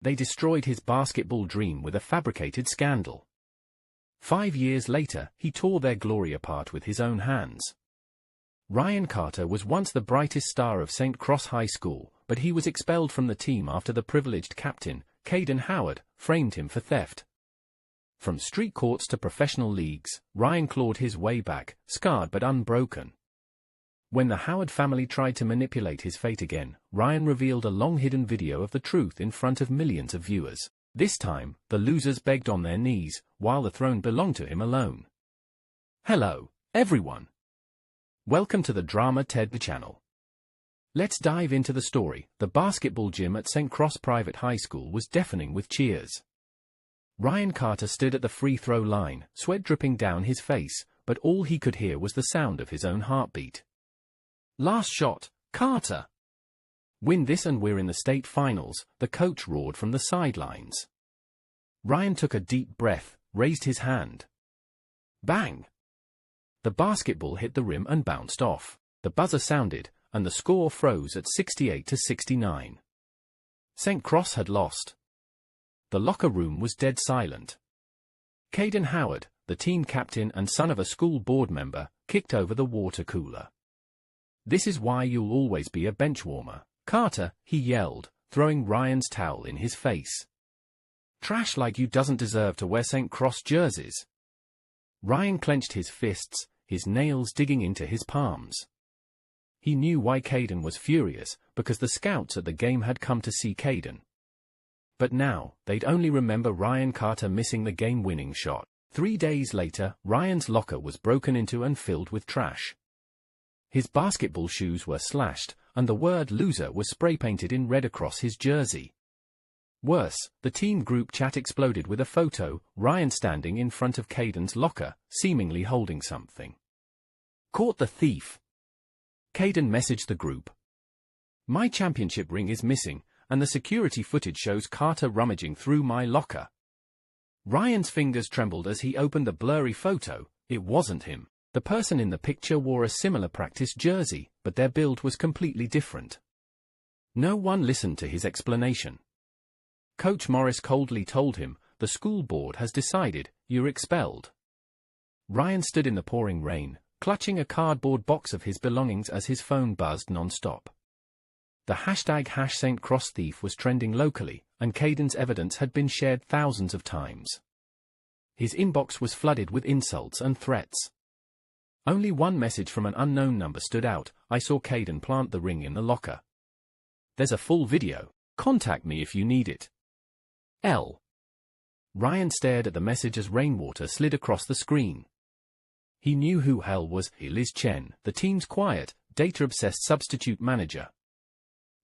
They destroyed his basketball dream with a fabricated scandal. 5 years later, he tore their glory apart with his own hands. Ryan Carter was once the brightest star of St. Cross High School, but he was expelled from the team after the privileged captain, Caden Howard, framed him for theft. From street courts to professional leagues, Ryan clawed his way back, scarred but unbroken. When the Howard family tried to manipulate his fate again, Ryan revealed a long-hidden video of the truth in front of millions of viewers. This time, the losers begged on their knees, while the throne belonged to him alone. Hello, everyone. Welcome to the Drama TED channel. Let's dive into the story. The basketball gym at St. Cross Private High School was deafening with cheers. Ryan Carter stood at the free throw line, sweat dripping down his face, but all he could hear was the sound of his own heartbeat. Last shot, Carter! Win this and we're in the state finals, the coach roared from the sidelines. Ryan took a deep breath, raised his hand. Bang! The basketball hit the rim and bounced off. The buzzer sounded, and the score froze at 68-69. St. Cross had lost. The locker room was dead silent. Caden Howard, the team captain and son of a school board member, kicked over the water cooler. This is why you'll always be a benchwarmer, Carter, he yelled, throwing Ryan's towel in his face. Trash like you doesn't deserve to wear St. Cross jerseys. Ryan clenched his fists, his nails digging into his palms. He knew why Caden was furious, because the scouts at the game had come to see Caden. But now, they'd only remember Ryan Carter missing the game-winning shot. 3 days later, Ryan's locker was broken into and filled with trash. His basketball shoes were slashed, and the word loser was spray-painted in red across his jersey. Worse, the team group chat exploded with a photo, Ryan standing in front of Caden's locker, seemingly holding something. Caught the thief! Caden messaged the group. My championship ring is missing, and the security footage shows Carter rummaging through my locker. Ryan's fingers trembled as he opened the blurry photo. It wasn't him. The person in the picture wore a similar practice jersey, but their build was completely different. No one listened to his explanation. Coach Morris coldly told him, the school board has decided, you're expelled. Ryan stood in the pouring rain, clutching a cardboard box of his belongings as his phone buzzed non-stop. The hashtag #StCrossThief was trending locally, and Caden's evidence had been shared thousands of times. His inbox was flooded with insults and threats. Only one message from an unknown number stood out. I saw Caden plant the ring in the locker. There's a full video. Contact me if you need it. L. Ryan stared at the message as rainwater slid across the screen. He knew who L was. Liz Chen, the team's quiet, data-obsessed substitute manager.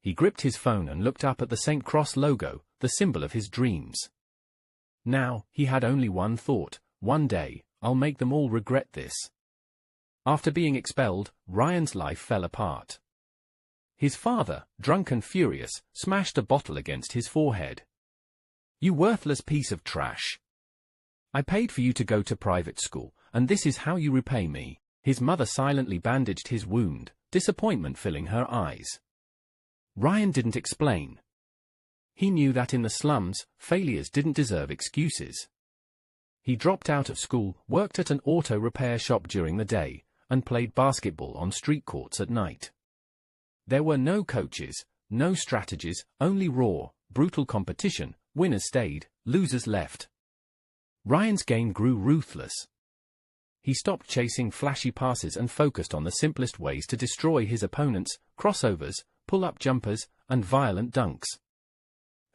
He gripped his phone and looked up at the St. Cross logo, the symbol of his dreams. Now, he had only one thought. One day, I'll make them all regret this. After being expelled, Ryan's life fell apart. His father, drunk and furious, smashed a bottle against his forehead. You worthless piece of trash. I paid for you to go to private school, and this is how you repay me. His mother silently bandaged his wound, disappointment filling her eyes. Ryan didn't explain. He knew that in the slums, failures didn't deserve excuses. He dropped out of school, worked at an auto repair shop during the day, and played basketball on street courts at night. There were no coaches, no strategies, only raw, brutal competition. Winners stayed, losers left. Ryan's game grew ruthless. He stopped chasing flashy passes and focused on the simplest ways to destroy his opponents: crossovers, pull-up jumpers, and violent dunks.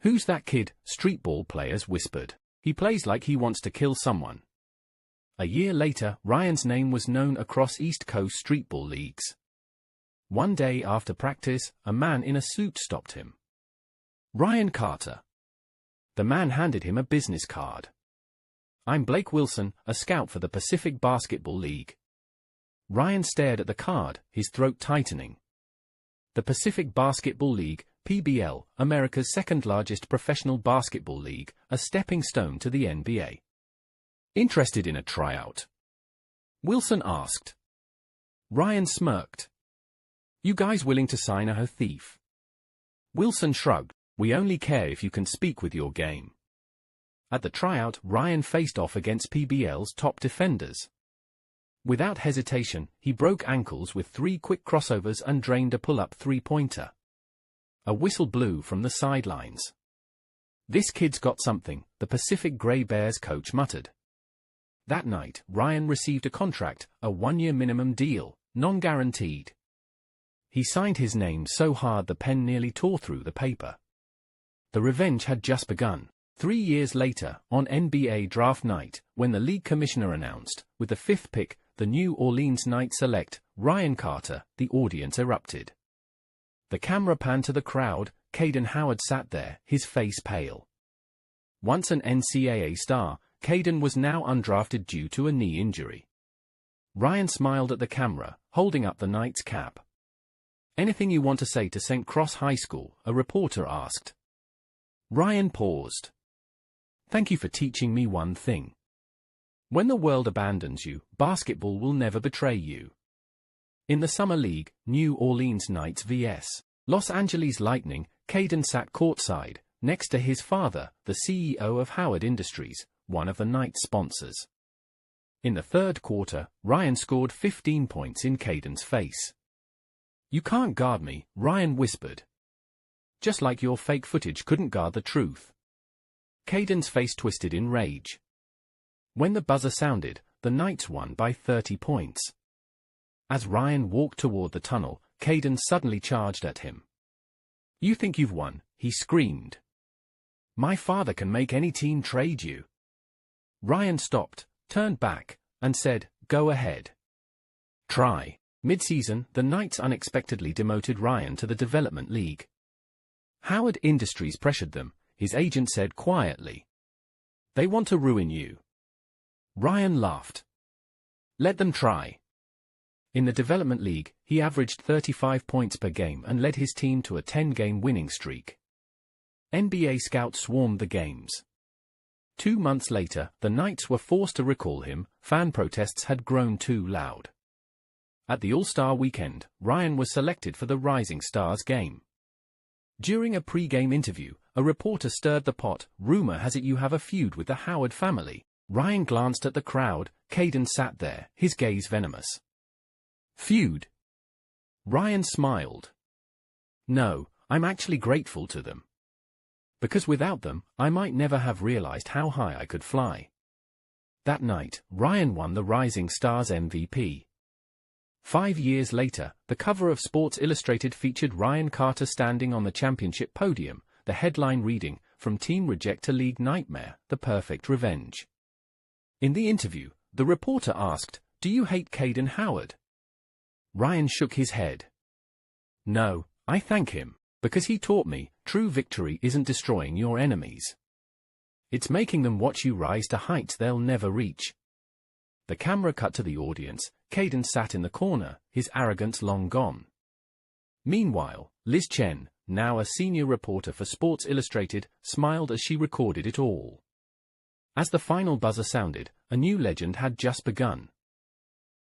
Who's that kid? Street ball players whispered. He plays like he wants to kill someone. A year later, Ryan's name was known across East Coast streetball leagues. One day after practice, a man in a suit stopped him. Ryan Carter. The man handed him a business card. I'm Blake Wilson, a scout for the Pacific Basketball League. Ryan stared at the card, his throat tightening. The Pacific Basketball League, PBL, America's second-largest professional basketball league, a stepping stone to the NBA. Interested in a tryout? Wilson asked. Ryan smirked. You guys willing to sign a thief? Wilson shrugged. We only care if you can speak with your game. At the tryout, Ryan faced off against PBL's top defenders. Without hesitation, he broke ankles with 3 quick crossovers and drained a pull-up three-pointer. A whistle blew from the sidelines. "This kid's got something," the Pacific Grey Bears coach muttered. That night, Ryan received a contract, a 1-year minimum deal, non-guaranteed. He signed his name so hard the pen nearly tore through the paper. The revenge had just begun. 3 years later, on NBA draft night, when the league commissioner announced, with the 5th pick, the New Orleans Knights select Ryan Carter, the audience erupted. The camera panned to the crowd. Caden Howard sat there, his face pale. Once an NCAA star, Caden was now undrafted due to a knee injury. Ryan smiled at the camera, holding up the Knights cap. "Anything you want to say to St. Cross High School?" a reporter asked. Ryan paused. "Thank you for teaching me one thing. When the world abandons you, basketball will never betray you." In the Summer League, New Orleans Knights vs. Los Angeles Lightning, Caden sat courtside, next to his father, the CEO of Howard Industries, one of the Knights' sponsors. In the third quarter, Ryan scored 15 points in Caden's face. "You can't guard me," Ryan whispered. "Just like your fake footage couldn't guard the truth." Caden's face twisted in rage. When the buzzer sounded, the Knights won by 30 points. As Ryan walked toward the tunnel, Caden suddenly charged at him. "You think you've won?" he screamed. "My father can make any team trade you." Ryan stopped, turned back, and said, "Go ahead. Try." Mid-season, the Knights unexpectedly demoted Ryan to the Development League. Howard Industries pressured them, his agent said quietly. "They want to ruin you." Ryan laughed. "Let them try." In the Development League, he averaged 35 points per game and led his team to a 10-game winning streak. NBA scouts swarmed the games. 2 months later, the Knights were forced to recall him. Fan protests had grown too loud. At the All-Star Weekend, Ryan was selected for the Rising Stars game. During a pre-game interview, a reporter stirred the pot. "Rumor has it you have a feud with the Howard family." Ryan glanced at the crowd. Caden sat there, his gaze venomous. "Feud?" Ryan smiled. "No, I'm actually grateful to them. Because without them, I might never have realized how high I could fly." That night, Ryan won the Rising Stars MVP. 5 years later, the cover of Sports Illustrated featured Ryan Carter standing on the championship podium, the headline reading, "From Team Reject to League Nightmare, the Perfect Revenge." In the interview, the reporter asked, "Do you hate Caden Howard?" Ryan shook his head. "No, I thank him, because he taught me, true victory isn't destroying your enemies. It's making them watch you rise to heights they'll never reach." The camera cut to the audience. Caden sat in the corner, his arrogance long gone. Meanwhile, Liz Chen, now a senior reporter for Sports Illustrated, smiled as she recorded it all. As the final buzzer sounded, a new legend had just begun.